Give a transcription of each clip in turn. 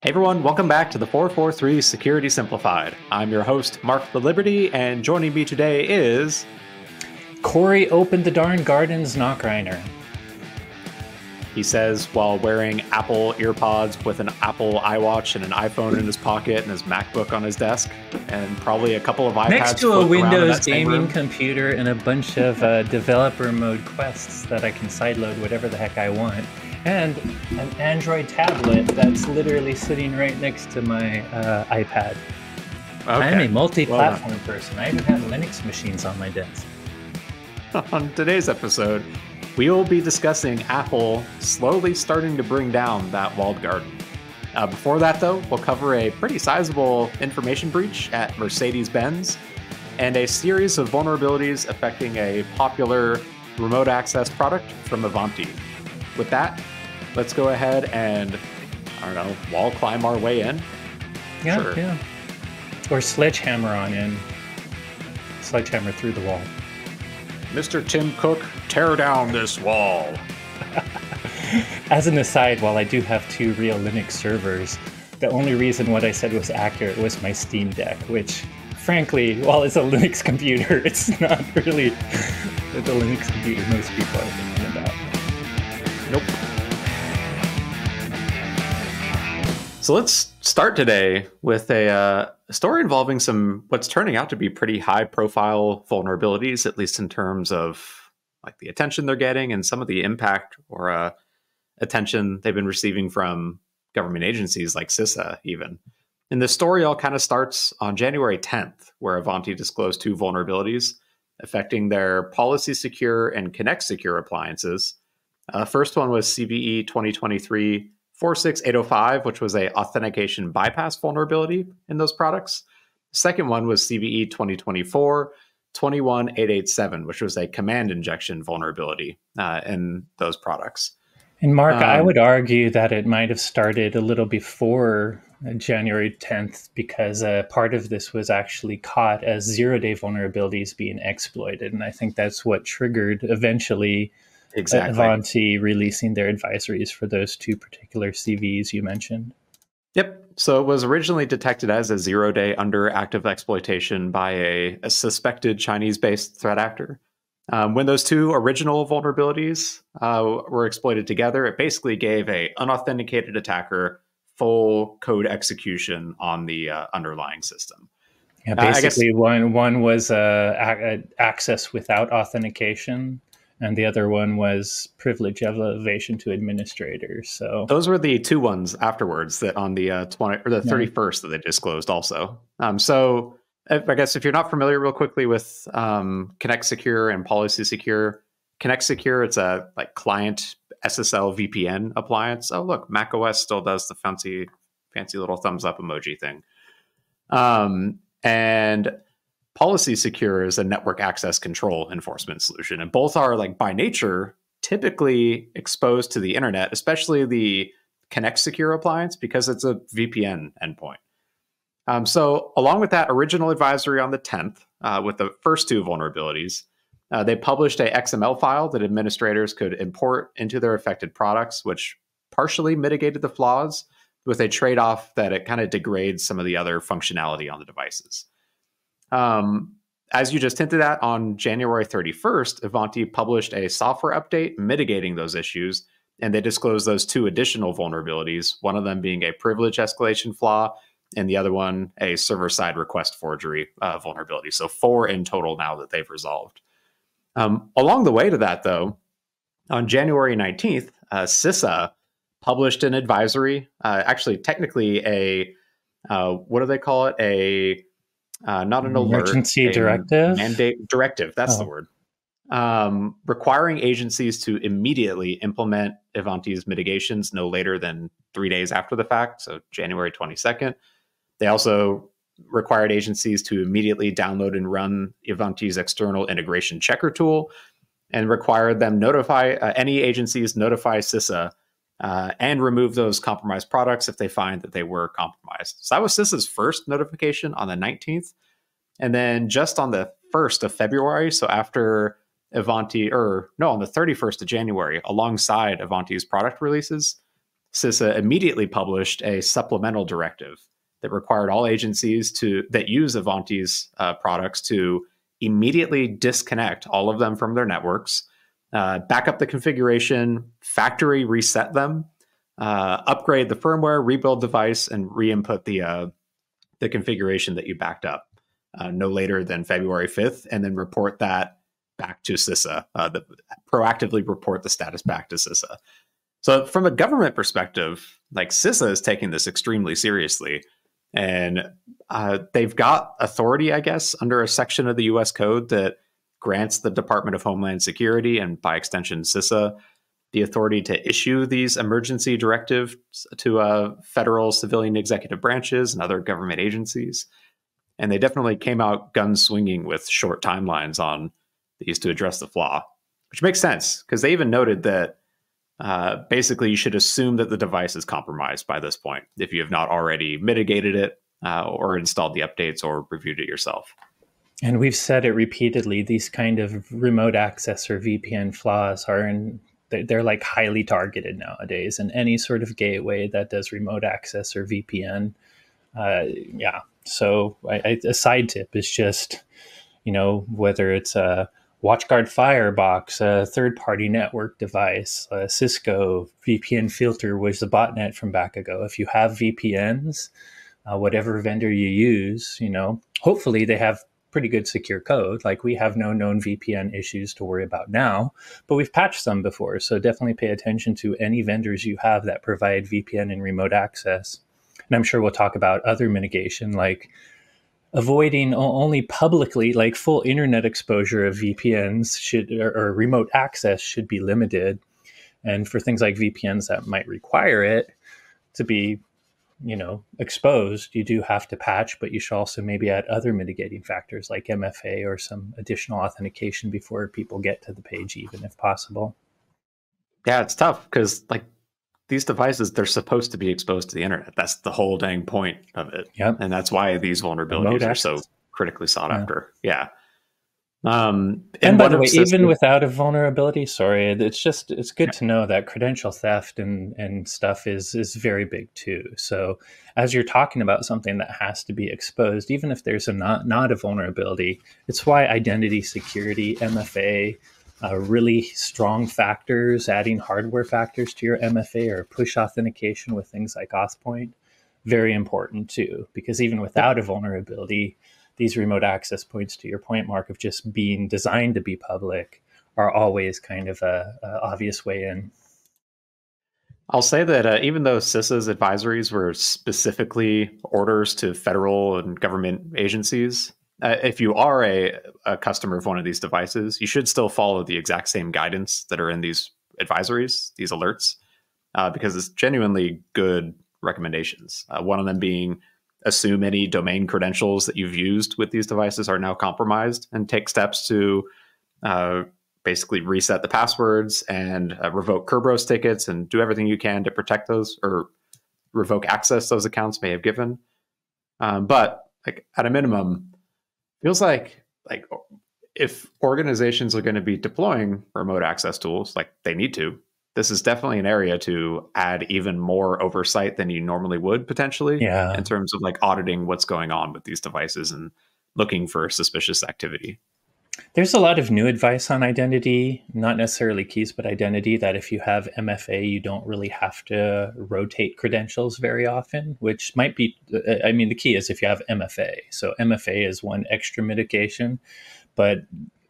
Hey everyone, welcome back to the 443 Security Simplified. I'm your host, Mark the Liberty, and joining me today is... Corey opened the darn garden's Knockreiner. He says while wearing Apple earpods with an Apple iWatch and an iPhone in his pocket and his MacBook on his desk, and probably a couple of iPads next to a Windows gaming room. computer and a bunch of developer mode quests that I can sideload whatever the heck I want. And an Android tablet that's literally sitting right next to my iPad. Okay. I'm a multi-platform person. I even have Linux machines on my desk. On today's episode, we will be discussing Apple slowly starting to bring down that walled garden. Before that, though, we'll cover a pretty sizable information breach at Mercedes-Benze and a series of vulnerabilities affecting a popular remote access product from Ivanti. With that, let's go ahead and, wall climb our way in. Yeah, sure. Yeah. Or sledgehammer on in. Sledgehammer through the wall. Mr. Tim Cook, tear down this wall. As an aside, while I do have two real Linux servers, the only reason what I said was accurate was my Steam Deck, which, frankly, while it's a Linux computer, it's not really the Linux computer most people are thinking about. Nope. So let's start today with a story involving some what's turning out to be pretty high-profile vulnerabilities, at least in terms of like the attention they're getting and some of the impact or attention they've been receiving from government agencies like CISA even. And the story all kind of starts on January 10th, where Ivanti disclosed two vulnerabilities affecting their Policy Secure and Connect Secure appliances. First one was CVE 2023-46805, which was a authentication bypass vulnerability in those products. The second one was CVE 2024-21887, which was a command injection vulnerability in those products. And Mark, I would argue that it might have started a little before January 10th because part of this was actually caught as zero-day vulnerabilities being exploited. And I think that's what triggered eventually Ivanti releasing their advisories for those two particular CVs you mentioned. Yep. So it was originally detected as a zero-day under active exploitation by a suspected Chinese-based threat actor. When those two original vulnerabilities were exploited together, it basically gave an unauthenticated attacker full code execution on the underlying system. Yeah, basically one was access without authentication, and the other one was privilege elevation to administrators. So those were the two ones afterwards that on the 31st that they disclosed also. So I guess if you're not familiar real quickly with Connect Secure and Policy Secure, Connect Secure, it's a client SSL VPN appliance. Oh, look, macOS still does the fancy little thumbs up emoji thing. And Policy Secure is a network access control enforcement solution. And both are, by nature, typically exposed to the internet, especially the Connect Secure appliance, because it's a VPN endpoint. So along with that original advisory on the 10th, with the first two vulnerabilities, they published a XML file that administrators could import into their affected products, which partially mitigated the flaws with a trade-off that it kind of degrades some of the other functionality on the devices. As you just hinted at, on January 31st, Ivanti published a software update mitigating those issues, and they disclosed those two additional vulnerabilities, one of them being a privilege escalation flaw, and the other one a server-side request forgery vulnerability. So 4 in total now that they've resolved. Along the way to that, though, on January 19th, CISA published an advisory, actually technically a, what do they call it? Not an alert. Emergency directive? Mandate directive, that's the word. Requiring agencies to immediately implement Ivanti's mitigations no later than 3 days after the fact, so January 22nd. They also required agencies to immediately download and run Ivanti's external integration checker tool, and required them any agencies notify CISA and remove those compromised products if they find that they were compromised. So that was CISA's first notification on the 19th. And then just on the 1st of February, so after on the 31st of January, alongside Ivanti's product releases, CISA immediately published a supplemental directive that required all agencies that use Ivanti's products to immediately disconnect all of them from their networks, back up the configuration, factory reset them, upgrade the firmware, rebuild device, and re-input the configuration that you backed up no later than February 5th, and then report that back to CISA, proactively report the status back to CISA. So from a government perspective, like CISA is taking this extremely seriously. And they've got authority, I guess, under a section of the US code that grants the Department of Homeland Security, and by extension CISA, the authority to issue these emergency directives to federal civilian executive branches and other government agencies. And they definitely came out guns swinging with short timelines on these to address the flaw, which makes sense because they even noted that basically you should assume that the device is compromised by this point if you have not already mitigated it or installed the updates or reviewed it yourself. And we've said it repeatedly, these kind of remote access or VPN flaws they're like highly targeted nowadays, and any sort of gateway that does remote access or VPN. So a side tip is just, whether it's a WatchGuard Firebox, a third-party network device, a Cisco VPN filter, which is a botnet from back ago. If you have VPNs, whatever vendor you use, hopefully they have pretty good secure code. Like we have no known VPN issues to worry about now, but we've patched some before. So definitely pay attention to any vendors you have that provide VPN and remote access. And I'm sure we'll talk about other mitigation, like avoiding only publicly, like full internet exposure of VPNs or remote access should be limited. And for things like VPNs that might require it to be exposed, you do have to patch, but you should also maybe add other mitigating factors like MFA or some additional authentication before people get to the page, even if possible. Yeah, it's tough because like these devices, they're supposed to be exposed to the internet. That's the whole dang point of it. Yep. And that's why these vulnerabilities are so critically sought after. Yeah. And by the way, even without a vulnerability, it's good to know that credential theft and stuff is very big too. So as you're talking about something that has to be exposed, even if there's not a vulnerability, it's why identity security, MFA, really strong factors, adding hardware factors to your MFA or push authentication with things like AuthPoint, very important too, because even without a vulnerability, these remote access points, to your point, Mark, of just being designed to be public are always kind of a obvious way in. I'll say that even though CISA's advisories were specifically orders to federal and government agencies, if you are a customer of one of these devices, you should still follow the exact same guidance that are in these advisories, these alerts, because it's genuinely good recommendations. One of them being assume any domain credentials that you've used with these devices are now compromised and take steps to basically reset the passwords and revoke Kerberos tickets and do everything you can to protect those or revoke access those accounts may have given. But like at a minimum, feels like if organizations are going to be deploying remote access tools, like they need to, this is definitely an area to add even more oversight than you normally would potentially in terms of like auditing what's going on with these devices and looking for suspicious activity. There's a lot of new advice on identity, not necessarily keys, but identity, that if you have MFA, you don't really have to rotate credentials very often, which might be, the key is if you have MFA. So MFA is one extra mitigation, but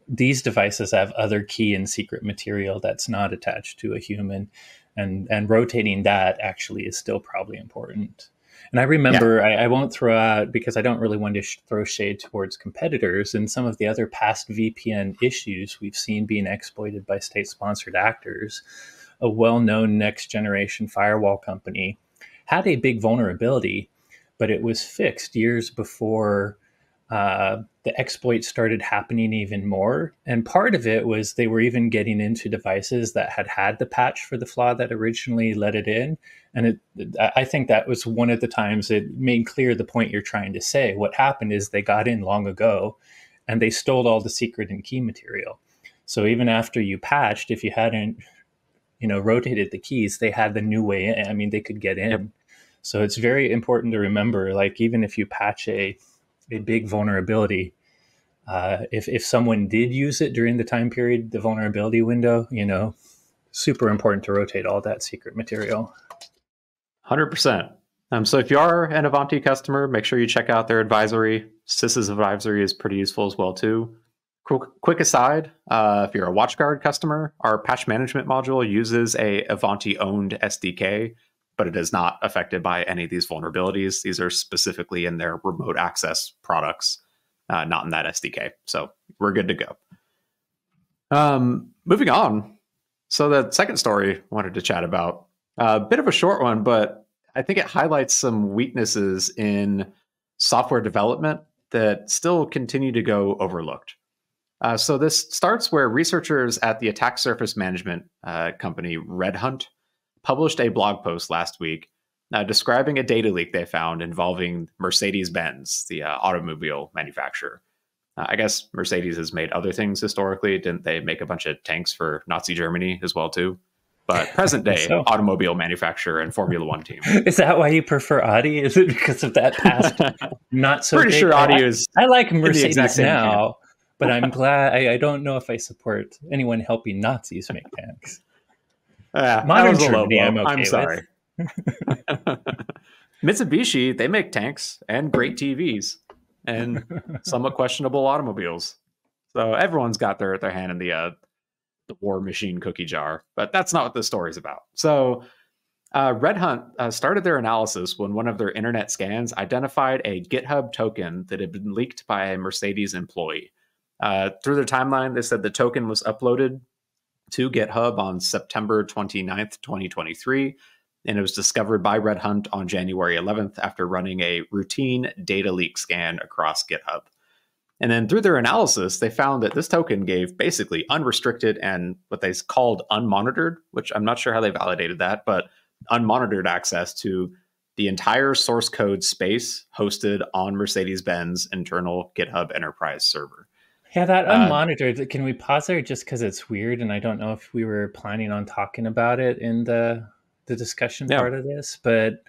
these devices have other key and secret material that's not attached to a human, and rotating that actually is still probably important. And I remember, I won't throw out, because I don't really want to throw shade towards competitors, and some of the other past VPN issues we've seen being exploited by state-sponsored actors. A well-known next-generation firewall company had a big vulnerability, but it was fixed years before the exploits started happening even more. And part of it was they were even getting into devices that had the patch for the flaw that originally let it in. And I think that was one of the times it made clear the point you're trying to say. What happened is they got in long ago and they stole all the secret and key material. So even after you patched, if you hadn't rotated the keys, they had the new way in. I mean, they could get in. Yep. So it's very important to remember, like, even if you patch a big vulnerability, if someone did use it during the time period, the vulnerability window, super important to rotate all that secret material. 100%. So if you are an Ivanti customer, make sure you check out their advisory. SysA's advisory is pretty useful as well, too. Quick aside, if you're a WatchGuard customer, our patch management module uses a Ivanti-owned SDK, but it is not affected by any of these vulnerabilities. These are specifically in their remote access products, not in that SDK. So we're good to go. Moving on. So the second story I wanted to chat about, a bit of a short one, but I think it highlights some weaknesses in software development that still continue to go overlooked. So this starts where researchers at the attack surface management company Red Hunt published a blog post last week describing a data leak they found involving Mercedes-Benze, the automobile manufacturer. I guess Mercedes has made other things historically. Didn't they make a bunch of tanks for Nazi Germany as well, too? But present day automobile manufacturer and Formula One team. Is that why you prefer Audi? Is it because of that past not so Pretty sure Audi is. I like Mercedes now, but I'm glad. I don't know if I support anyone helping Nazis make tanks. Modern Germany, I'm sorry. Mitsubishi, they make tanks and great TVs and somewhat questionable automobiles. So everyone's got their hand in the war machine cookie jar, but that's not what this story's about. So Red Hunt started their analysis when one of their internet scans identified a GitHub token that had been leaked by a Mercedes employee. Through their timeline, they said the token was uploaded to GitHub on September 29th, 2023, and it was discovered by Red Hunt on January 11th after running a routine data leak scan across GitHub. And then through their analysis, they found that this token gave basically unrestricted and what they called unmonitored, which I'm not sure how they validated that, but unmonitored access to the entire source code space hosted on Mercedes-Benz internal GitHub enterprise server. Yeah, that unmonitored, can we pause there just because it's weird, and I don't know if we were planning on talking about it in the discussion part of this, but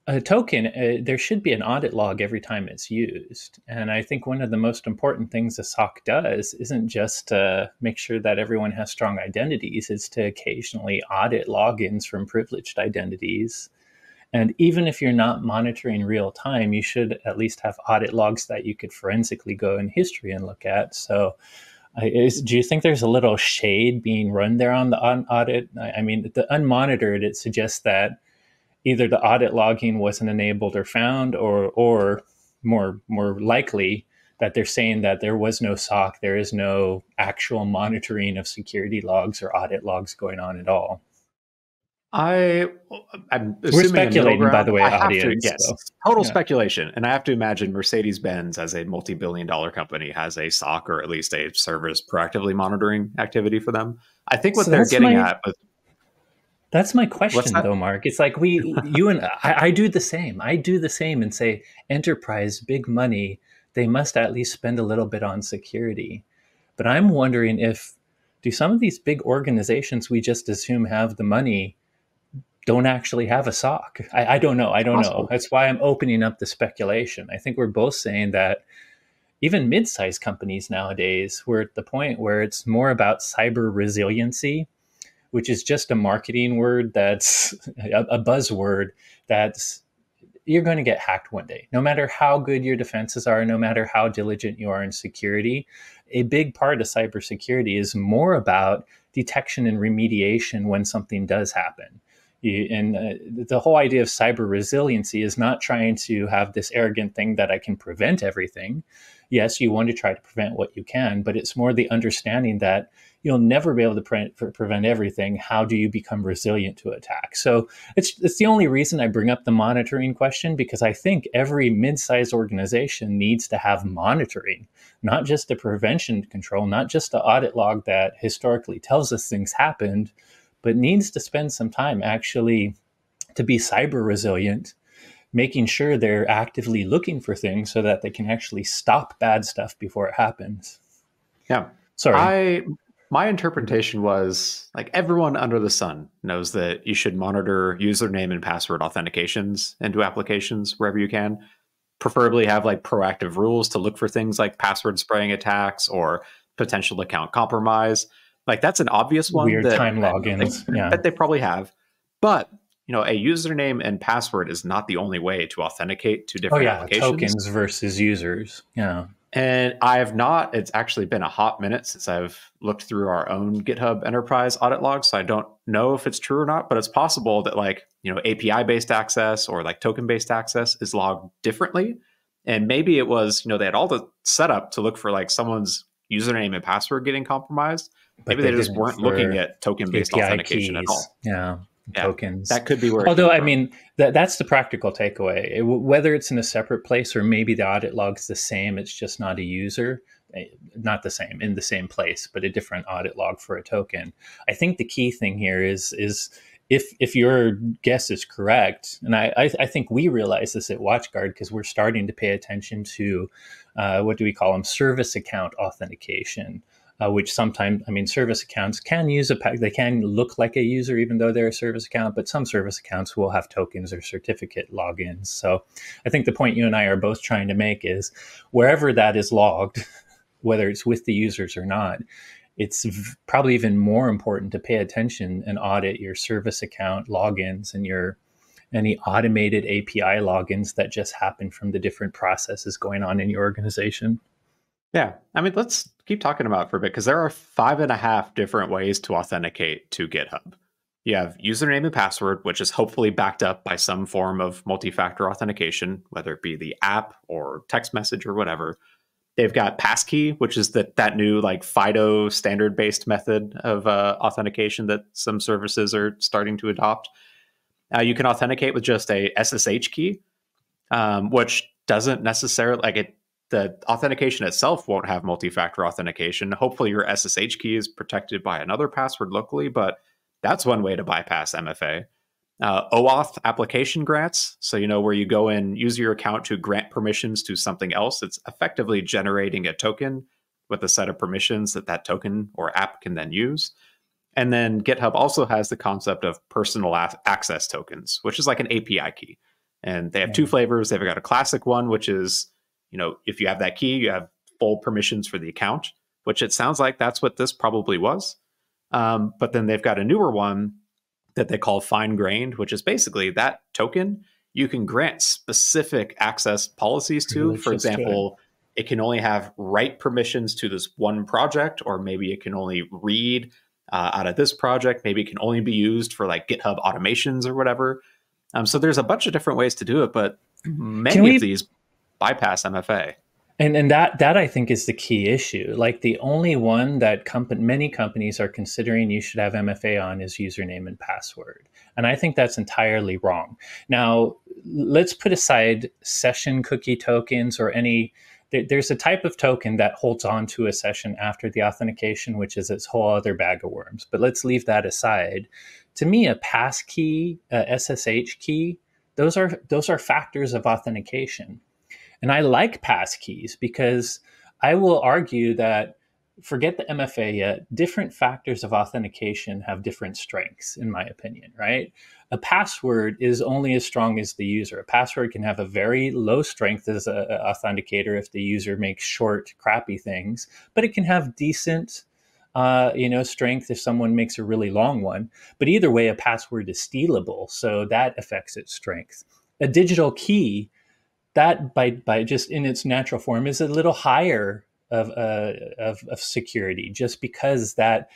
a token, there should be an audit log every time it's used. And I think one of the most important things a SOC does isn't just to make sure that everyone has strong identities, it's to occasionally audit logins from privileged identities. And even if you're not monitoring real time, you should at least have audit logs that you could forensically go in history and look at. So do you think there's a little shade being run there on the audit? I mean, the unmonitored, it suggests that either the audit logging wasn't enabled or found, or more likely that they're saying that there was no SOC, there is no actual monitoring of security logs or audit logs going on at all. I'm We're speculating, by the way, audience. Total speculation. And I have to imagine Mercedes-Benz, as a multi-billion-dollar company, has a SOC or at least a service proactively monitoring activity for them. I think what they're getting at was... That's my question, though, Mark. It's like you and I do the same. I do the same and say, enterprise, big money, they must at least spend a little bit on security. But I'm wondering do some of these big organizations we just assume have the money don't actually have a SOC? I don't know. I don't know. That's why I'm opening up the speculation. I think we're both saying that even mid-sized companies nowadays, we're at the point where it's more about cyber resiliency, which is just a marketing word that's a buzzword that's you're going to get hacked one day. No matter how good your defenses are, no matter how diligent you are in security, a big part of cybersecurity is more about detection and remediation when something does happen. The whole idea of cyber resiliency is not trying to have this arrogant thing that I can prevent everything. Yes, you want to try to prevent what you can, but it's more the understanding that you'll never be able to prevent everything. How do you become resilient to attack? So it's the only reason I bring up the monitoring question, because I think every mid-sized organization needs to have monitoring, not just a prevention control, not just an audit log that historically tells us things happened, but needs to spend some time actually to be cyber resilient, making sure they're actively looking for things so that they can actually stop bad stuff before it happens. Yeah. Sorry. My interpretation was like everyone under the sun knows that you should monitor username and password authentications into applications wherever you can. Preferably have like proactive rules to look for things like password spraying attacks or potential account compromise. Like that's an obvious one Weird that time logins. Yeah. that they probably have. But a username and password is not the only way to authenticate to Oh different yeah, applications. tokens versus users. Yeah. And I have not, it's actually been a hot minute since I've looked through our own GitHub enterprise audit logs. So I don't know if it's true or not, but it's possible that like, API based access or like token based access is logged differently. And maybe it was, they had all the setup to look for like someone's username and password getting compromised. But Maybe they they just didn't weren't looking for at token based API authentication at keys. all. Yeah. Yeah, Tokens. that could be where it Although, came I from. mean, that's the practical takeaway. Whether it's in a separate place or maybe the audit log's the same, it's just not a user, not the same, in the same place, but a different audit log for a token. I think the key thing here is if your guess is correct, and I think we realize this at WatchGuard because we're starting to pay attention to what do we call them, service account authentication. Which sometimes, I mean, service accounts can use they can look like a user even though they're a service account, but some service accounts will have tokens or certificate logins. So I think the point you and I are both trying to make is wherever that is logged, whether it's with the users or not, it's probably even more important to pay attention and audit your service account logins and any automated API logins that just happen from the different processes going on in your organization. Yeah. I mean, let's keep talking about it for a bit because there are 5.5 different ways to authenticate to GitHub. You have username and password, which is hopefully backed up by some form of multi-factor authentication, whether it be the app or text message or whatever. They've got passkey, which is that new like FIDO standard-based method of authentication that some services are starting to adopt. You can authenticate with just a SSH key, which doesn't necessarily like it. The authentication itself won't have multi-factor authentication. Hopefully your SSH key is protected by another password locally, but that's one way to bypass MFA. OAuth application grants. So, where you go and use your account to grant permissions to something else. It's effectively generating a token with a set of permissions that token or app can then use. And then GitHub also has the concept of personal access tokens, which is like an API key. And they have two flavors. They've got a classic one, which is if you have that key, you have full permissions for the account, which it sounds like that's what this probably was. But then they've got a newer one that they call fine-grained, which is basically that token you can grant specific access policies to. For example, it can only have write permissions to this one project, or maybe it can only read out of this project. Maybe it can only be used for like GitHub automations or whatever. So there's a bunch of different ways to do it, but many of these bypass MFA. And that I think is the key issue. Like the only one that many companies are considering you should have MFA on is username and password. And I think that's entirely wrong. Now, let's put aside session cookie tokens or there's a type of token that holds on to a session after the authentication, which is its whole other bag of worms. But let's leave that aside. To me, a pass key, a SSH key, those are factors of authentication. And I like passkeys because I will argue that, forget the MFA yet, different factors of authentication have different strengths, in my opinion, right? A password is only as strong as the user. A password can have a very low strength as an authenticator if the user makes short, crappy things, but it can have decent strength if someone makes a really long one. But either way, a password is stealable, so that affects its strength. A digital key, that by just in its natural form is a little higher of security, just because that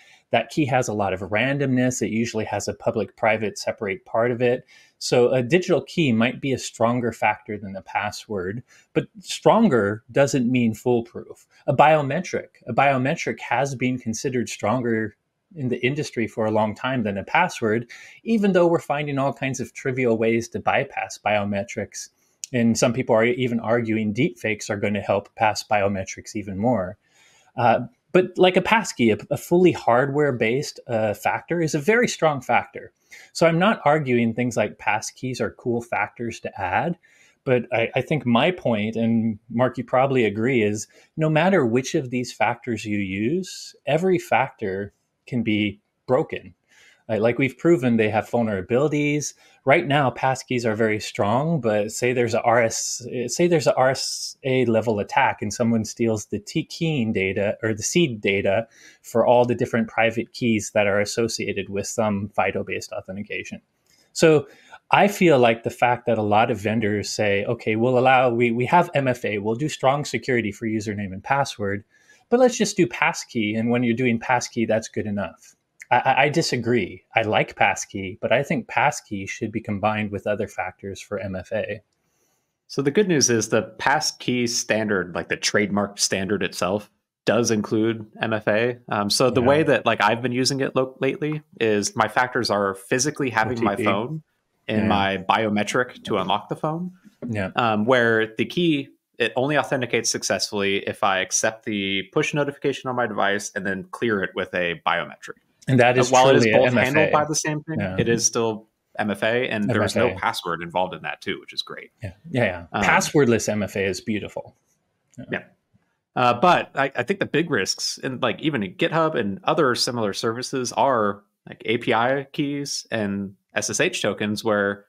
key has a lot of randomness. It usually has a public-private separate part of it. So a digital key might be a stronger factor than the password, but stronger doesn't mean foolproof. A biometric has been considered stronger in the industry for a long time than a password, even though we're finding all kinds of trivial ways to bypass biometrics. And some people are even arguing deepfakes are going to help pass biometrics even more. But like a passkey, a fully hardware-based factor is a very strong factor. So I'm not arguing things like passkeys are cool factors to add, But I think my point, and Mark, you probably agree, is no matter which of these factors you use, every factor can be broken. Like we've proven, they have vulnerabilities. Right now, passkeys are very strong, but say there's a RSA level attack and someone steals the keying data or the seed data for all the different private keys that are associated with some FIDO-based authentication. So I feel like the fact that a lot of vendors say, okay, we have MFA, we'll do strong security for username and password, but let's just do passkey. And when you're doing passkey, that's good enough. I disagree. I like passkey, but I think passkey should be combined with other factors for MFA. So the good news is the passkey standard, like the trademark standard itself, does include MFA. So the way that like I've been using it lately is my factors are physically having my phone in my biometric to unlock the phone. Where the key, it only authenticates successfully if I accept the push notification on my device and then clear it with a biometric. And that is while it is both MFA. handled by the same thing, it is still MFA, and there's no password involved in that too, which is great. Passwordless MFA is beautiful. But I think the big risks, in like even in GitHub and other similar services, are like API keys and SSH tokens, where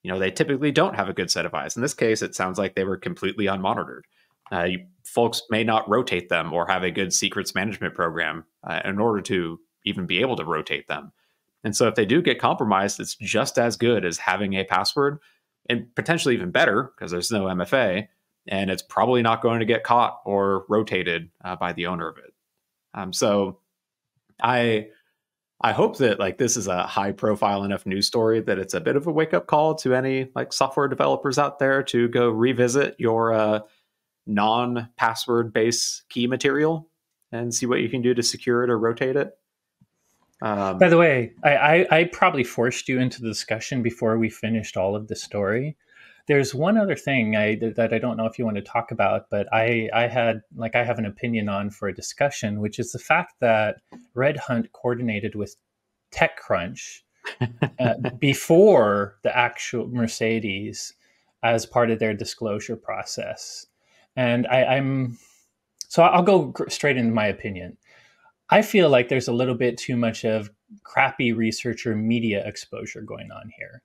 they typically don't have a good set of eyes. In this case, it sounds like they were completely unmonitored. Folks may not rotate them or have a good secrets management program in order to even be able to rotate them. And so if they do get compromised, it's just as good as having a password, and potentially even better because there's no MFA, and it's probably not going to get caught or rotated by the owner of it. So I hope that like this is a high profile enough news story that it's a bit of a wake up call to any like software developers out there to go revisit your non-password based key material and see what you can do to secure it or rotate it. By the way, I probably forced you into the discussion before we finished all of the story. There's one other thing that I don't know if you want to talk about, but I have an opinion on for a discussion, which is the fact that Red Hunt coordinated with TechCrunch before the actual Mercedes as part of their disclosure process. And I'll go straight into my opinion. I feel like there's a little bit too much of crappy researcher media exposure going on here.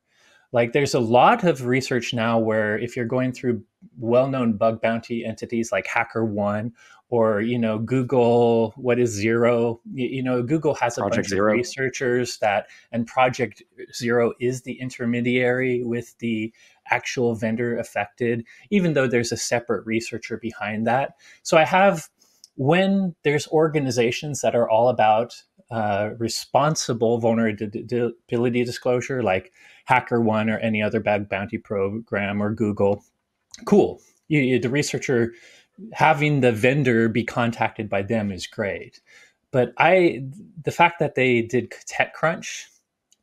Like there's a lot of research now where if you're going through well-known bug bounty entities like HackerOne or, Google, what is Zero? Google has a bunch of researchers and Project Zero is the intermediary with the actual vendor affected, even though there's a separate researcher behind that. So when there's organizations that are all about responsible vulnerability disclosure, like HackerOne or any other bug bounty program or Google, cool. The researcher having the vendor be contacted by them is great. But the fact that they did TechCrunch,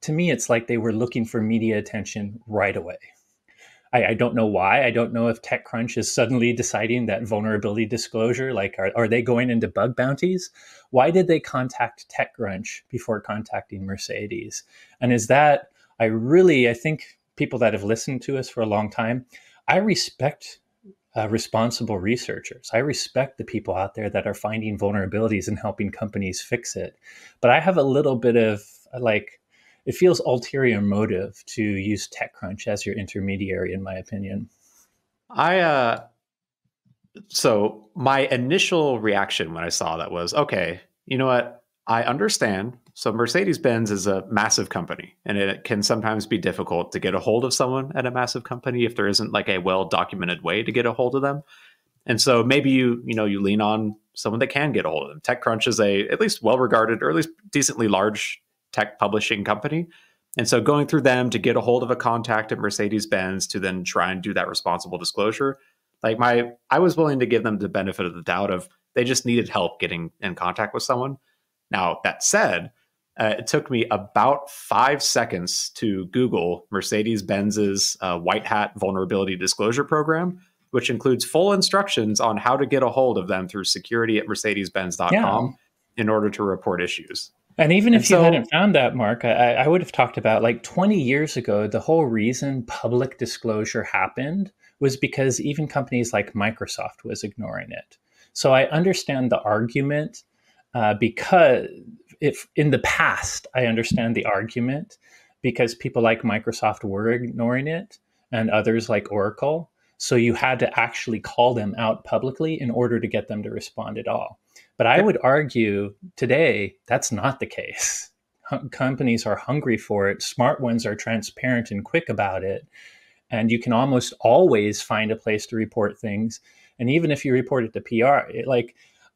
to me, it's like they were looking for media attention right away. I don't know why. I don't know if TechCrunch is suddenly deciding that vulnerability disclosure, like are they going into bug bounties? Why did they contact TechCrunch before contacting Mercedes? And I think people that have listened to us for a long time, I respect responsible researchers. I respect the people out there that are finding vulnerabilities and helping companies fix it. But I have a little bit of it feels ulterior motive to use TechCrunch as your intermediary, in my opinion. So my initial reaction when I saw that was, okay, you know what? I understand. So Mercedes-Benz is a massive company, and it can sometimes be difficult to get a hold of someone at a massive company if there isn't like a well-documented way to get a hold of them. And so maybe you lean on someone that can get a hold of them. TechCrunch is at least well-regarded or at least decently large tech publishing company. And so going through them to get a hold of a contact at Mercedes-Benz to then try and do that responsible disclosure, I was willing to give them the benefit of the doubt of they just needed help getting in contact with someone. Now, that said, it took me about 5 seconds to Google Mercedes-Benz's White Hat Vulnerability Disclosure Program, which includes full instructions on how to get a hold of them through security@mercedes-benz.com in order to report issues. And even if you hadn't found that, Mark, I would have talked about 20 years ago, the whole reason public disclosure happened was because even companies like Microsoft was ignoring it. So I understand the argument because if in the past, I understand the argument because people like Microsoft were ignoring it and others like Oracle. So you had to actually call them out publicly in order to get them to respond at all. But I would argue today that's not the case. Companies are hungry for it. Smart ones are transparent and quick about it. And you can almost always find a place to report things. And even if you report it to PR,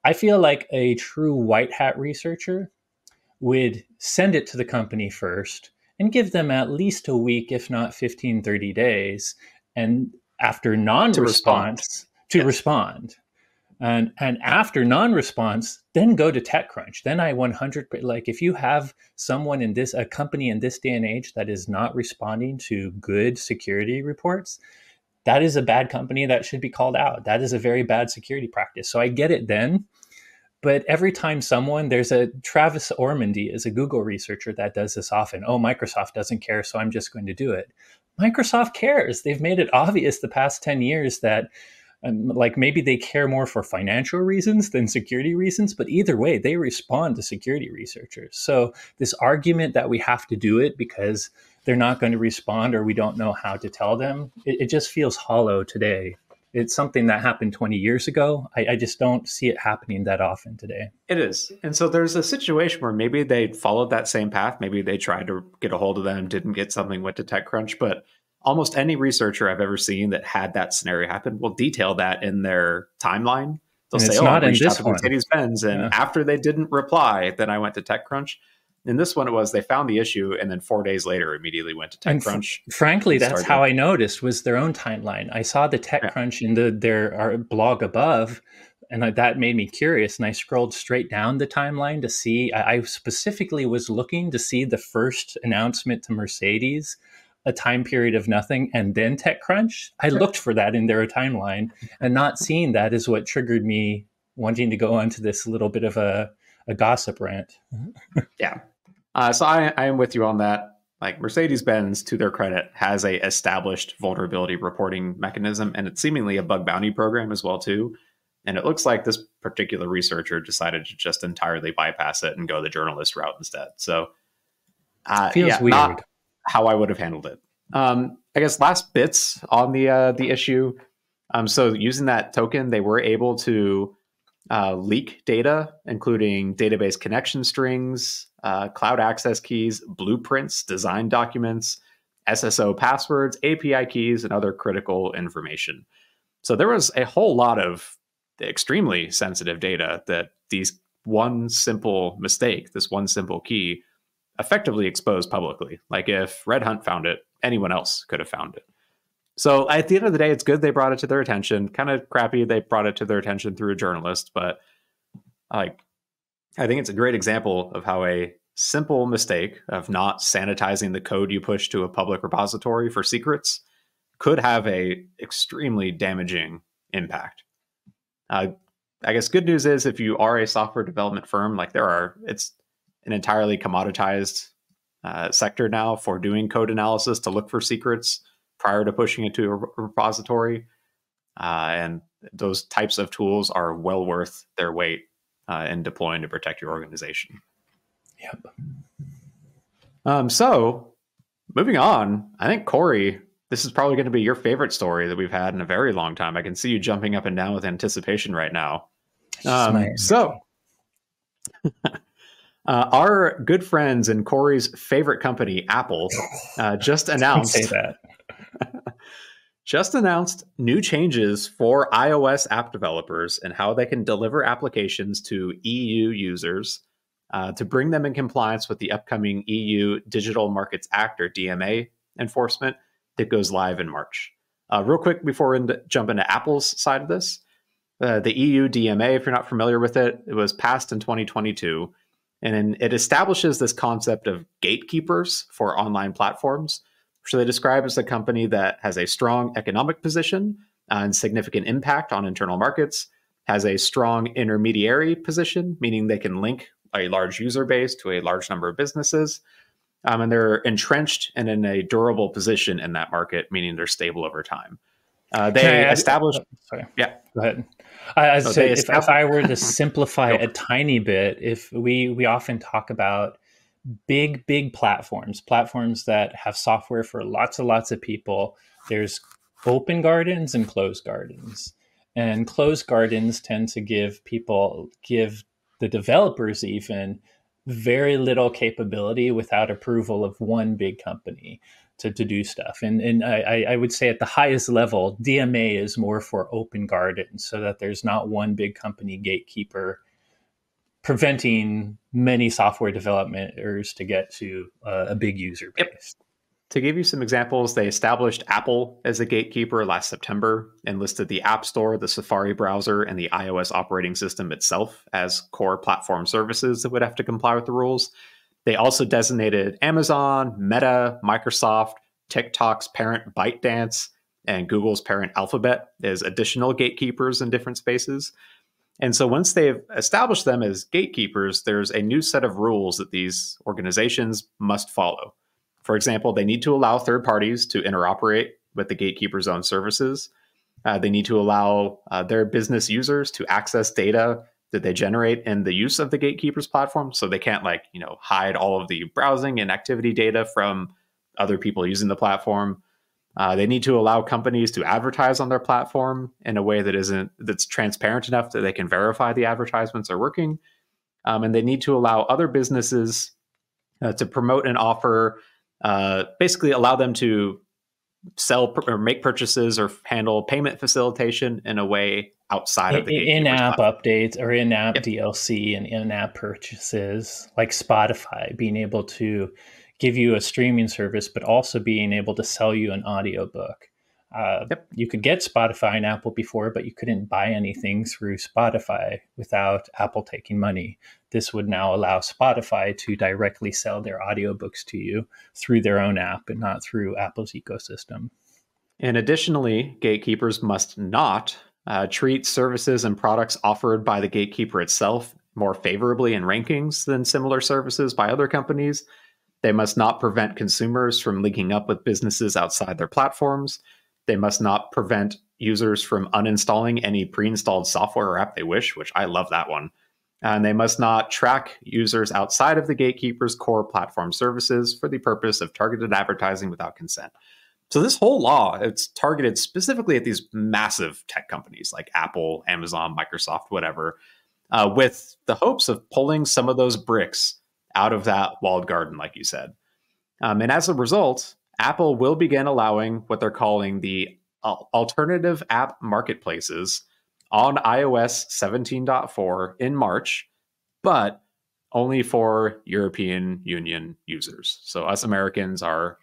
I feel like a true white hat researcher would send it to the company first and give them at least a week, if not 15, 30 days. And after non-response, to respond. And after non-response, then go to TechCrunch. Then I 100%, like if you have someone in this, a company in this day and age that is not responding to good security reports, that is a bad company that should be called out. That is a very bad security practice. So I get it then. But every time there's a Travis Ormandy is a Google researcher that does this often. Oh, Microsoft doesn't care, so I'm just going to do it. Microsoft cares. They've made it obvious the past 10 years that like maybe they care more for financial reasons than security reasons, but either way, they respond to security researchers. So this argument that we have to do it because they're not going to respond or we don't know how to tell them, it just feels hollow today. It's something that happened 20 years ago. I just don't see it happening that often today. It is. And so there's a situation where maybe they followed that same path. Maybe they tried to get a hold of them, didn't get something, went to TechCrunch, but almost any researcher I've ever seen that had that scenario happen will detail that in their timeline. They'll say, oh, I reached out to Mercedes-Benze, and after they didn't reply, then I went to TechCrunch. In this one, it was they found the issue, and then 4 days later, immediately went to TechCrunch. Frankly, that's how I noticed was their own timeline. I saw the TechCrunch in their blog above, and that made me curious. And I scrolled straight down the timeline to see. I specifically was looking to see the first announcement to Mercedes, a time period of nothing, and then TechCrunch. I looked for that in their timeline, and not seeing that is what triggered me wanting to go onto this little bit of a gossip rant. Yeah. So I am with you on that. Like Mercedes-Benz, to their credit, has a established vulnerability reporting mechanism, and it's seemingly a bug bounty program as well too. And it looks like this particular researcher decided to just entirely bypass it and go the journalist route instead. So feels weird. Not how I would have handled it. I guess last bits on the issue. So using that token, they were able to leak data, including database connection strings, cloud access keys, blueprints, design documents, SSO passwords, API keys, and other critical information. So there was a whole lot of extremely sensitive data that this one simple key effectively exposed publicly. Like if Red Hunt found it, anyone else could have found it. So at the end of the day, it's good they brought it to their attention. Kind of crappy they brought it to their attention through a journalist, but I think it's a great example of how a simple mistake of not sanitizing the code you push to a public repository for secrets could have a extremely damaging impact. I guess good news is if you are a software development firm, it's an entirely commoditized sector now for doing code analysis to look for secrets prior to pushing it to a repository. And those types of tools are well worth their weight in deploying to protect your organization. Yep. So moving on, I think, Corey, this is probably going to be your favorite story that we've had in a very long time. I can see you jumping up and down with anticipation right now. Our good friends and Corey's favorite company, Apple, just announced new changes for iOS app developers and how they can deliver applications to EU users to bring them in compliance with the upcoming EU Digital Markets Act, or DMA, enforcement that goes live in March. Real quick before we jump into Apple's side of this, the EU DMA, if you're not familiar with it, it was passed in 2022. And it establishes this concept of gatekeepers for online platforms. So they describe as a company that has a strong economic position and significant impact on internal markets, has a strong intermediary position, meaning they can link a large user base to a large number of businesses. And they're entrenched and in a durable position in that market, meaning they're stable over time. They established. Sorry. Yeah. Go ahead. I No, said, if I were to simplify a tiny bit, if we often talk about big platforms that have software for lots and lots of people. There's open gardens and closed gardens. And closed gardens tend to give the developers even very little capability without approval of one big company to do stuff. And I would say at the highest level, DMA is more for open gardens so that there's not one big company gatekeeper preventing many software developers to get to a big user base. Yep. To give you some examples, they established Apple as a gatekeeper last September and listed the App Store, the Safari browser, and the iOS operating system itself as core platform services that would have to comply with the rules. They also designated Amazon, Meta, Microsoft, TikTok's parent ByteDance, and Google's parent Alphabet as additional gatekeepers in different spaces. And so once they've established them as gatekeepers, there's a new set of rules that these organizations must follow. For example, they need to allow third parties to interoperate with the gatekeeper's own services. They need to allow their business users to access data that they generate in the use of the gatekeeper's platform. So they can't hide all of the browsing and activity data from other people using the platform. They need to allow companies to advertise on their platform in a way that's transparent enough that they can verify the advertisements are working. And they need to allow other businesses to promote and offer, basically allow them to sell or make purchases or handle payment facilitation in a way outside of the in-app platform. Updates or in-app DLC and in-app purchases, like Spotify being able to give you a streaming service, but also being able to sell you an audiobook. You could get Spotify and Apple before, but you couldn't buy anything through Spotify without Apple taking money. This would now allow Spotify to directly sell their audiobooks to you through their own app and not through Apple's ecosystem. And additionally, gatekeepers must not treat services and products offered by the gatekeeper itself more favorably in rankings than similar services by other companies. They must not prevent consumers from linking up with businesses outside their platforms. They must not prevent users from uninstalling any pre-installed software or app they wish, which I love that one. And they must not track users outside of the gatekeeper's core platform services for the purpose of targeted advertising without consent. So this whole law, it's targeted specifically at these massive tech companies like Apple, Amazon, Microsoft, whatever, with the hopes of pulling some of those bricks out of that walled garden, like you said. And as a result, Apple will begin allowing what they're calling the alternative app marketplaces on iOS 17.4 in March, but only for European Union users. So us Americans are,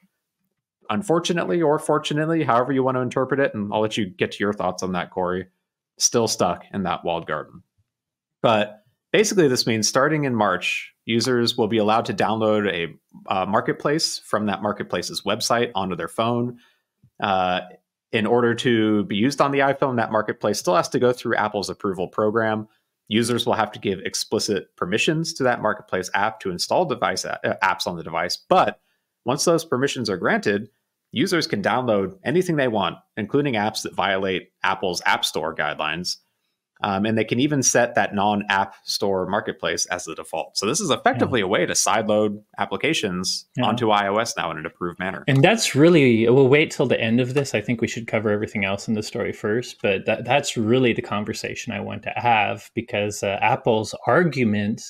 unfortunately or fortunately, however you want to interpret it, and I'll let you get to your thoughts on that, Corey, still stuck in that walled garden. But basically, this means starting in March, users will be allowed to download a marketplace from that marketplace's website onto their phone. In order to be used on the iPhone, that marketplace still has to go through Apple's approval program. Users will have to give explicit permissions to that marketplace app to install apps on the device. But once those permissions are granted, users can download anything they want, including apps that violate Apple's App Store guidelines. And they can even set that non-app store marketplace as the default. So this is effectively a way to sideload applications onto iOS now in an approved manner. And that's really, we'll wait till the end of this. I think we should cover everything else in the story first, but that's really the conversation I want to have, because Apple's argument,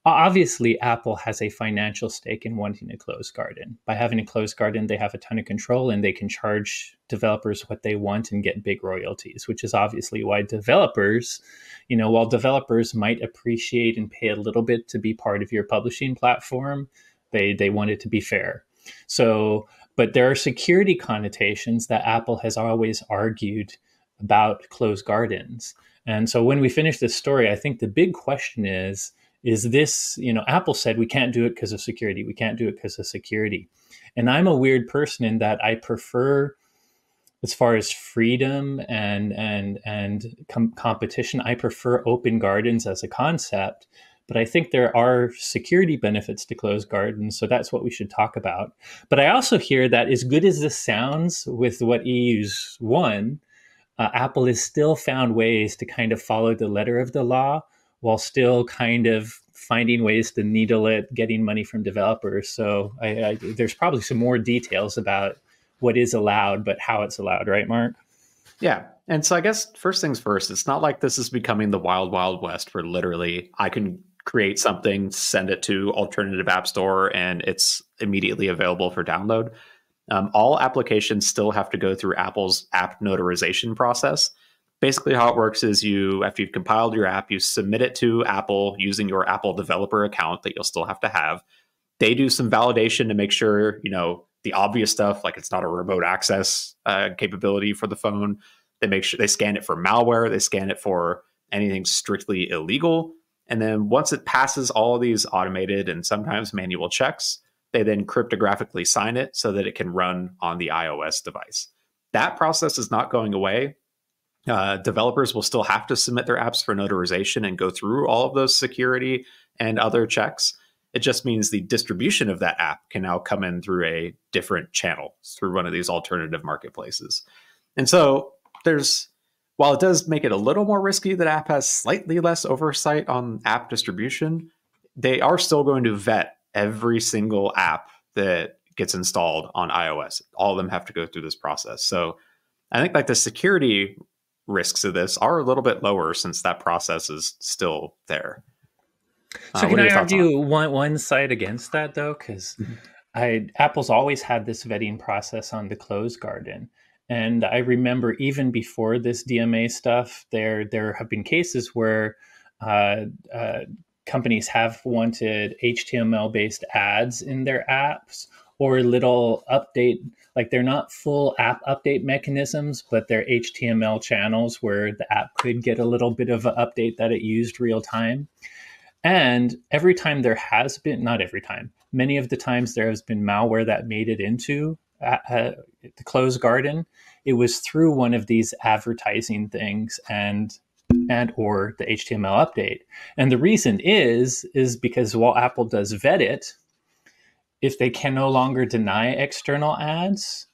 obviously Apple has a financial stake in wanting a closed garden. By having a closed garden, they have a ton of control and they can charge developers what they want and get big royalties, which is obviously why developers, while developers might appreciate and pay a little bit to be part of your publishing platform, they want it to be fair. So, but there are security connotations that Apple has always argued about closed gardens. And so when we finish this story, I think the big question is this, Apple said we can't do it because of security. We can't do it because of security. And I'm a weird person in that I prefer, as far as freedom and competition, I prefer open gardens as a concept. But I think there are security benefits to closed gardens, so that's what we should talk about. But I also hear that, as good as this sounds with what EU's won, Apple has still found ways to kind of follow the letter of the law while still kind of finding ways to needle it, getting money from developers. So there's probably some more details about what is allowed, but how it's allowed, right, Mark? Yeah. And so I guess first things first, it's not like this is becoming the wild, wild west where literally I can create something, send it to alternative app store, and it's immediately available for download. All applications still have to go through Apple's app notarization process. Basically, how it works is after you've compiled your app, you submit it to Apple using your Apple developer account that you'll still have to have. They do some validation to make sure, the obvious stuff, like it's not a remote access capability for the phone. They make sure they scan it for malware. They scan it for anything strictly illegal. And then once it passes all of these automated and sometimes manual checks, they then cryptographically sign it so that it can run on the iOS device. That process is not going away. Developers will still have to submit their apps for notarization and go through all of those security and other checks. It just means the distribution of that app can now come in through a different channel, through one of these alternative marketplaces. And so while it does make it a little more risky that app has slightly less oversight on app distribution, they are still going to vet every single app that gets installed on iOS. All of them have to go through this process. So I think like the security risks of this are a little bit lower since that process is still there. So can I argue one side against that though? Because Apple's always had this vetting process on the closed garden. And I remember even before this DMA stuff, there have been cases where companies have wanted HTML-based ads in their apps or a little update, like they're not full app update mechanisms, but they're HTML channels where the app could get a little bit of an update that it used real time. And every time there has been, not every time, many of the times there has been malware that made it into the closed garden, it was through one of these advertising things and or the HTML update. And the reason is because while Apple does vet it, if they can no longer deny external ads,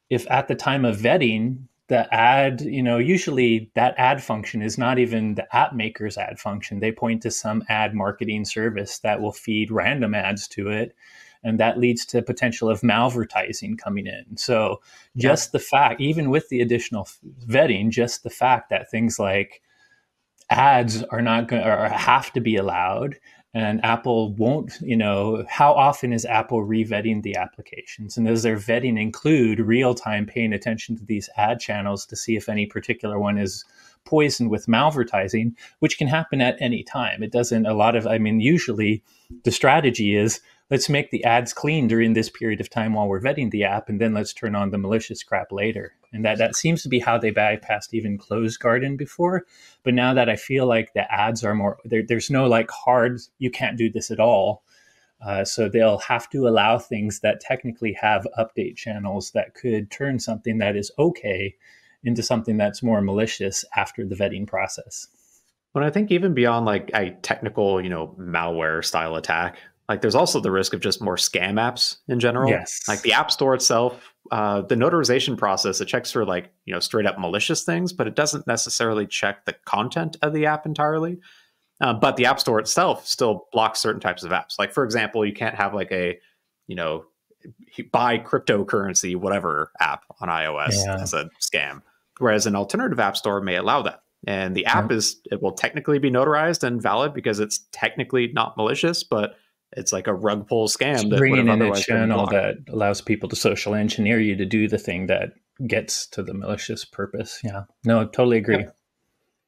if at the time of vetting, the ad, usually that ad function is not even the app maker's ad function. They point to some ad marketing service that will feed random ads to it. And that leads to potential of malvertising coming in. So just the fact, even with the additional vetting, just the fact that things like ads are not going or have to be allowed, and Apple won't, how often is Apple re-vetting the applications? And does their vetting include real-time paying attention to these ad channels to see if any particular one is poisoned with malvertising, which can happen at any time? It doesn't, usually the strategy is let's make the ads clean during this period of time while we're vetting the app, and then let's turn on the malicious crap later. And that seems to be how they bypassed even closed garden before. But now that I feel like the ads are more, there's no like hard, you can't do this at all. So they'll have to allow things that technically have update channels that could turn something that is okay into something that's more malicious after the vetting process. But I think even beyond like a technical, malware style attack, like there's also the risk of just more scam apps in general. Yes. Like the App Store itself, the notarization process, it checks for like, straight up malicious things, but it doesn't necessarily check the content of the app entirely. But the App Store itself still blocks certain types of apps. Like, for example, you can't have like a, buy cryptocurrency, whatever app on iOS as a scam. Whereas an alternative app store may allow that. And the app it will technically be notarized and valid because it's technically not malicious, but it's like a rug pull scam that bringing in a channel that allows people to social engineer you to do the thing that gets to the malicious purpose. Yeah, no, totally agree.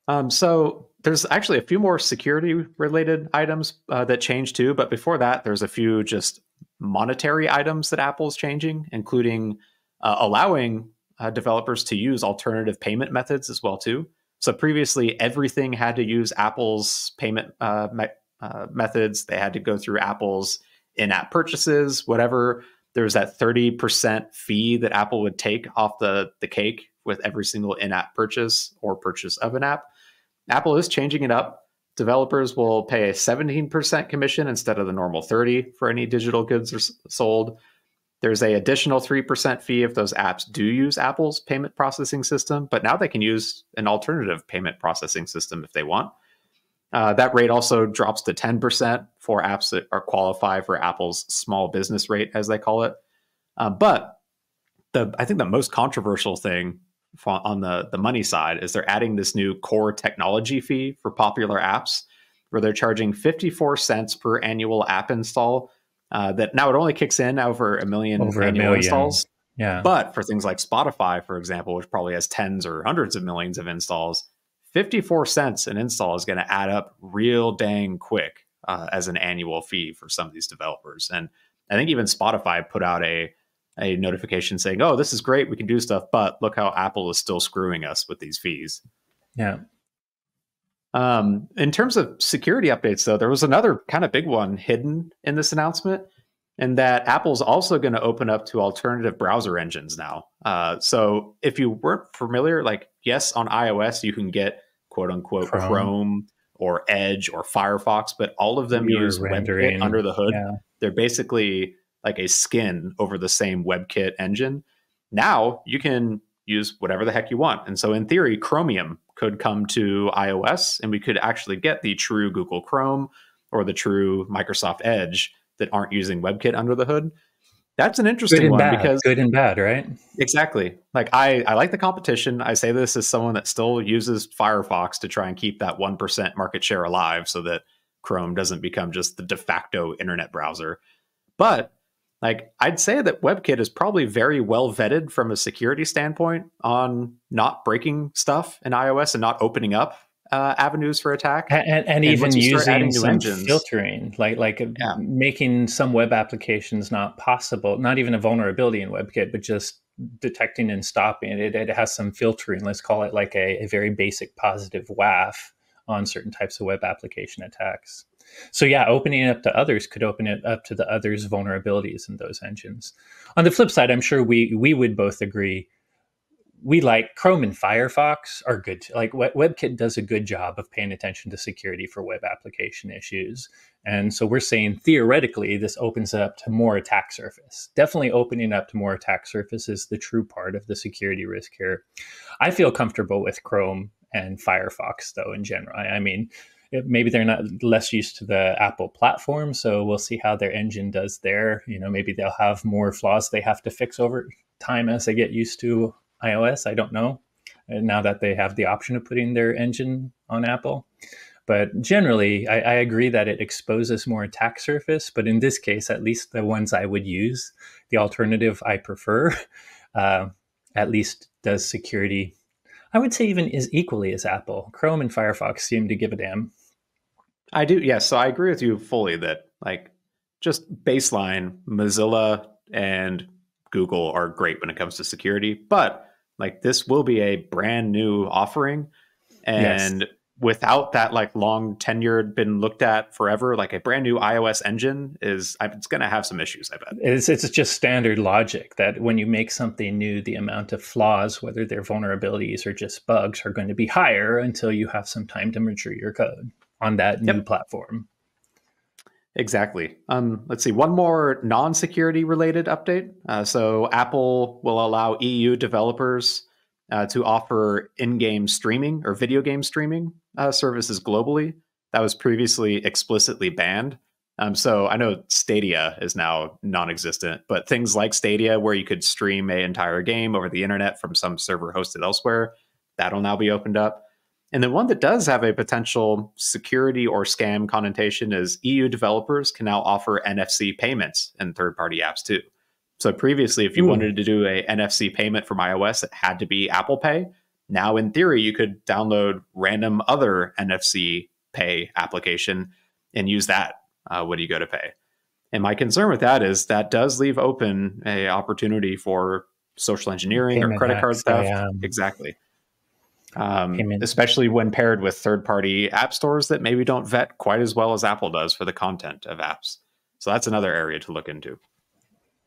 Yep. So there's actually a few more security related items that change too. But before that, there's a few just monetary items that Apple's changing, including allowing developers to use alternative payment methods as well too. So previously, everything had to use Apple's payment methods. They had to go through Apple's in-app purchases, whatever. There was that 30% fee that Apple would take off the cake with every single in-app purchase or purchase of an app. Apple is changing it up. Developers will pay a 17% commission instead of the normal 30% for any digital goods are sold. There's a additional 3% fee if those apps do use Apple's payment processing system, but now they can use an alternative payment processing system if they want. That rate also drops to 10% for apps that are qualify for Apple's small business rate, as they call it. But I think the most controversial thing on the money side is they're adding this new core technology fee for popular apps, where they're charging 54 cents per annual app install. That now it only kicks in over a million annual installs. Yeah. But for things like Spotify, for example, which probably has tens or hundreds of millions of installs, 54 cents an install is going to add up real dang quick as an annual fee for some of these developers. And I think even Spotify put out a notification saying, oh, this is great, we can do stuff, but look how Apple is still screwing us with these fees. Yeah. In terms of security updates, though, there was another kind of big one hidden in this announcement, and that Apple's also going to open up to alternative browser engines now. So if you weren't familiar, like, yes, on iOS, you can get quote unquote Chrome or Edge or Firefox, but all of them use WebKit under the hood. Yeah. They're basically like a skin over the same WebKit engine. Now you can use whatever the heck you want. And so in theory, Chromium could come to iOS and we could actually get the true Google Chrome or the true Microsoft Edge that aren't using WebKit under the hood. That's an interesting one because good and bad, right? Exactly. Like I like the competition. I say this as someone that still uses Firefox to try and keep that 1% market share alive so that Chrome doesn't become just the de facto internet browser. But like, I'd say that WebKit is probably very well vetted from a security standpoint on not breaking stuff in iOS and not opening up avenues for attack, and even using some filtering, like making some web applications not possible. Not even a vulnerability in WebKit, but just detecting and stopping it. It has some filtering. Let's call it like a very basic positive WAF on certain types of web application attacks. So yeah, opening it up to others could open it up to the others' vulnerabilities in those engines. On the flip side, I'm sure we would both agree, we like Chrome and Firefox are good. Like WebKit does a good job of paying attention to security for web application issues. And so we're saying theoretically, this opens up to more attack surface. Definitely opening up to more attack surface is the true part of the security risk here. I feel comfortable with Chrome and Firefox though, in general. I mean, maybe they're not less used to the Apple platform, so we'll see how their engine does there. You know, maybe they'll have more flaws they have to fix over time as they get used to iOS. I don't know. Now that they have the option of putting their engine on Apple. But generally, I agree that it exposes more attack surface. But in this case, at least the ones I would use, the alternative I prefer, at least does security, I would say even is equally as Apple. Chrome and Firefox seem to give a damn. I do, yes. So I agree with you fully that, like, just baseline, Mozilla and Google are great when it comes to security, but like this will be a brand new offering, and without that like long tenured, been looked at forever, like a brand new iOS engine it's going to have some issues. I bet it's just standard logic that when you make something new, the amount of flaws, whether they're vulnerabilities or just bugs, are going to be higher until you have some time to mature your code on that new platform. Exactly. Let's see. One more non-security related update. So Apple will allow EU developers to offer in-game streaming or video game streaming services globally. That was previously explicitly banned. So I know Stadia is now non-existent, but things like Stadia, where you could stream an entire game over the internet from some server hosted elsewhere, that'll now be opened up. And the one that does have a potential security or scam connotation is EU developers can now offer NFC payments in third-party apps too. So previously, if you wanted to do a NFC payment from iOS, it had to be Apple Pay. Now, in theory, you could download random other NFC Pay application and use that when you go to pay. And my concern with that is that does leave open a opportunity for social engineering payment or credit card theft. Exactly. Especially when paired with third-party app stores that maybe don't vet quite as well as Apple does for the content of apps. So that's another area to look into.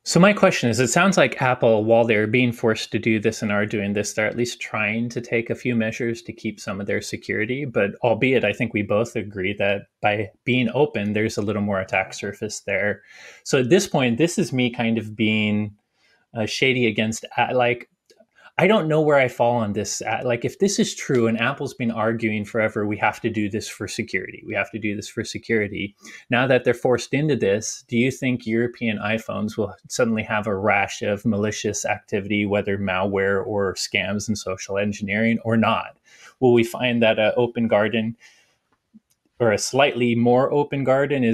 So my question is, it sounds like Apple, while they're being forced to do this and are doing this, they're at least trying to take a few measures to keep some of their security. But albeit, I think we both agree that by being open, there's a little more attack surface there. So at this point, this is me kind of being shady against, like, I don't know where I fall on this. Like, if this is true, and Apple's been arguing forever, we have to do this for security. We have to do this for security. Now that they're forced into this, do you think European iPhones will suddenly have a rash of malicious activity, whether malware or scams and social engineering, or not? Will we find that an open garden or a slightly more open garden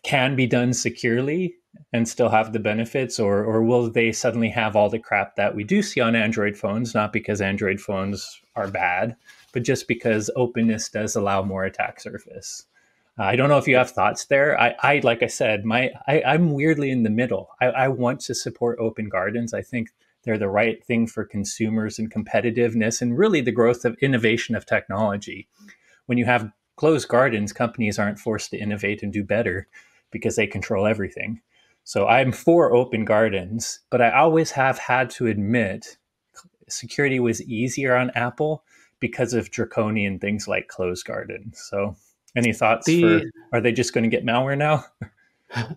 can be done securely and still have the benefits, or will they suddenly have all the crap that we do see on Android phones, not because Android phones are bad, but just because openness does allow more attack surface? I don't know if you have thoughts there. I like I said, I'm weirdly in the middle. I want to support open gardens. I think they're the right thing for consumers and competitiveness and really the growth of innovation of technology. When you have closed gardens, companies aren't forced to innovate and do better because they control everything. So I'm for open gardens, but I always have had to admit security was easier on Apple because of draconian things like closed gardens. So any thoughts are they just going to get malware now?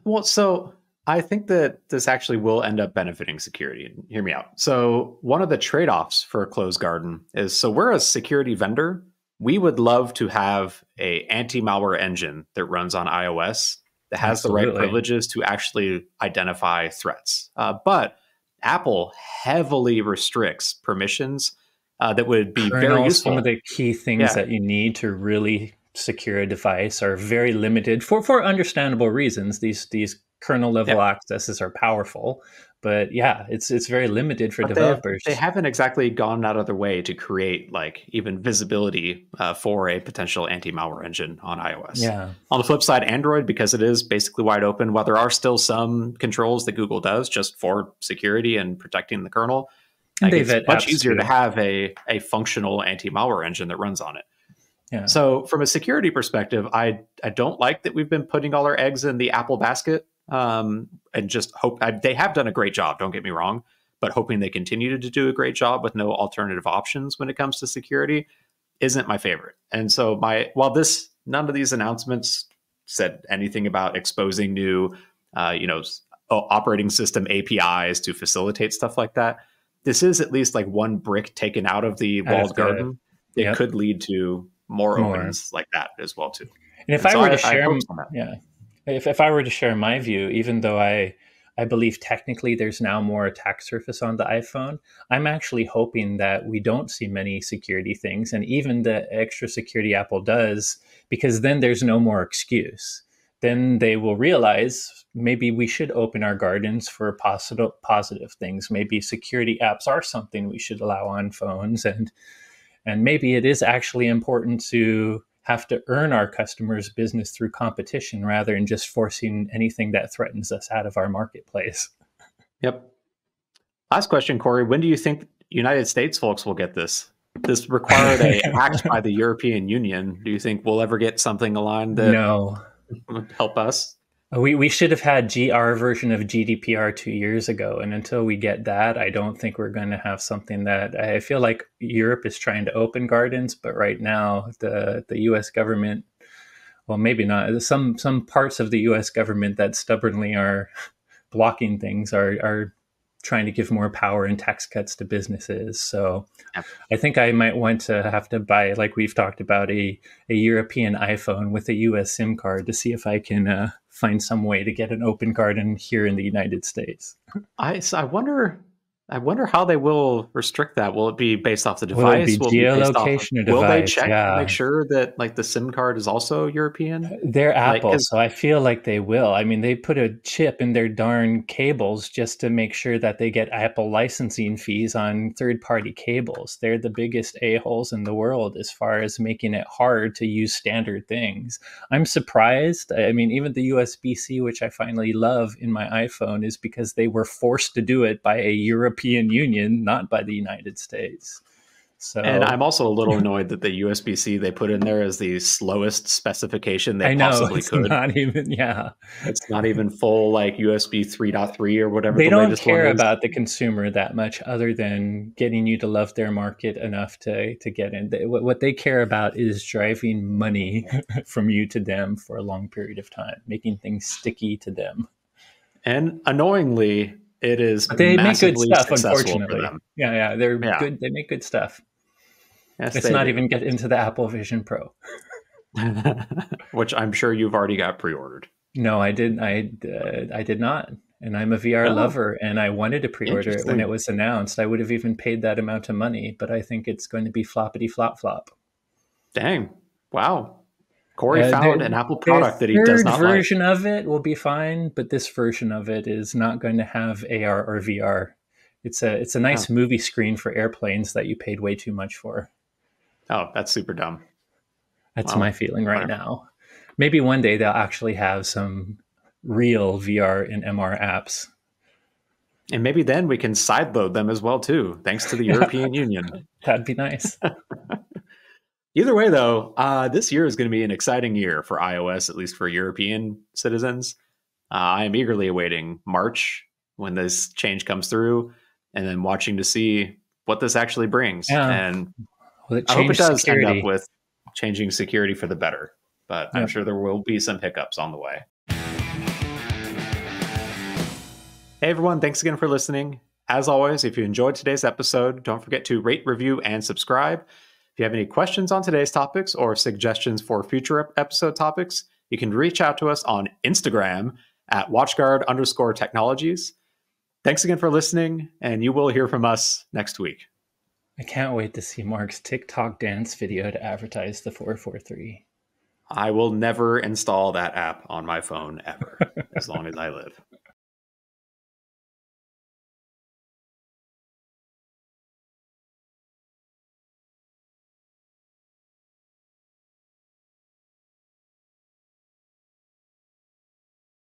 Well, so I think that this actually will end up benefiting security. Hear me out. So one of the trade-offs for a closed garden is, so we're a security vendor. We would love to have a anti-malware engine that runs on iOS that has the right privileges to actually identify threats. But Apple heavily restricts permissions that would be very useful. Some of the key things that you need to really secure a device are very limited for understandable reasons. These kernel level accesses are powerful, but it's very limited for developers. They haven't exactly gone out of their way to create like even visibility for a potential anti-malware engine on iOS. Yeah. On the flip side, Android, because it is basically wide open, while there are still some controls that Google does just for security and protecting the kernel, like it's much easier to have a functional anti-malware engine that runs on it. Yeah. So from a security perspective, I don't like that we've been putting all our eggs in the Apple basket. And just hope they have done a great job. Don't get me wrong, but hoping they continue to do a great job with no alternative options when it comes to security isn't my favorite. And so while none of these announcements said anything about exposing new, operating system APIs to facilitate stuff like that. This is at least like one brick taken out of the walled garden. It could lead to more opens like that as well too. And if I were to share, If I were to share my view, even though I believe technically there's now more attack surface on the iPhone, I'm actually hoping that we don't see many security things, and even the extra security Apple does, because then there's no more excuse. Then they will realize maybe we should open our gardens for positive things. Maybe security apps are something we should allow on phones, and maybe it is actually important to have to earn our customers' business through competition rather than just forcing anything that threatens us out of our marketplace. Yep. Last question, Corey. When do you think United States folks will get this? This required a act by the European Union. Do you think we'll ever get something aligned that would help us? We should have had our version of GDPR 2 years ago. And until we get that, I don't think we're going to have something that I feel like Europe is trying to open gardens. But right now, the U.S. government, well, maybe not. Some parts of the U.S. government that stubbornly are blocking things are trying to give more power and tax cuts to businesses. So I think I might want to have to buy, like we've talked about, a European iPhone with a US SIM card to see if I can find some way to get an open garden here in the United States. I wonder how they will restrict that. Will it be based off the device? Will it be geolocation or device? Will they check to make sure that like the SIM card is also European? They're Apple, so I feel like they will. I mean, they put a chip in their darn cables just to make sure that they get Apple licensing fees on third-party cables. They're the biggest a-holes in the world as far as making it hard to use standard things. I'm surprised. I mean, even the USB-C, which I finally love in my iPhone, is because they were forced to do it by a European Union, not by the United States. And So I'm also a little annoyed that the USB-C they put in there is the slowest specification they I know possibly it's could. not even, yeah. It's not even full like USB 3.3 or whatever They the don't latest one care is. about the consumer that much, other than getting you to love their market enough to get in. What they care about is driving money from you to them for a long period of time, making things sticky to them. And annoyingly, it is But they make good massively stuff, successful for unfortunately. them. Yeah, they're Yeah. good. They make good stuff. Yes, Let's they not do. even get into the Apple Vision Pro. Which I'm sure you've already got pre-ordered. No, I did. I did not. And I'm a VR Oh, lover, and I wanted to pre-order it when it interesting. was announced. I would have even paid that amount of money, but I think it's going to be floppity flop flop. Dang. Wow. Corey found an Apple Their product that he does third not like. version of it will be fine, but this version of it is not going to have AR or VR. It's a Oh, nice movie screen for airplanes that you paid way too much for. oh, that's super dumb. That's my Well, feeling right whatever. now. Maybe one day they'll actually have some real VR and MR apps. And maybe then we can sideload them as well too, thanks to the European Union. That'd be nice. Either way, though, this year is going to be an exciting year for iOS, at least for European citizens. I am eagerly awaiting March when this change comes through, and then watching to see what this actually brings. Yeah. And Well, it I hope it changed does end up security. with changing security for the better, but I'm Yep. sure there will be some hiccups on the way. Hey everyone, thanks again for listening. As always, if you enjoyed today's episode, don't forget to rate, review, and subscribe. If you have any questions on today's topics or suggestions for future episode topics, you can reach out to us on Instagram at watchguard_technologies. Thanks again for listening, and you will hear from us next week. I can't wait to see Mark's TikTok dance video to advertise the 443. I will never install that app on my phone ever, as long as I live.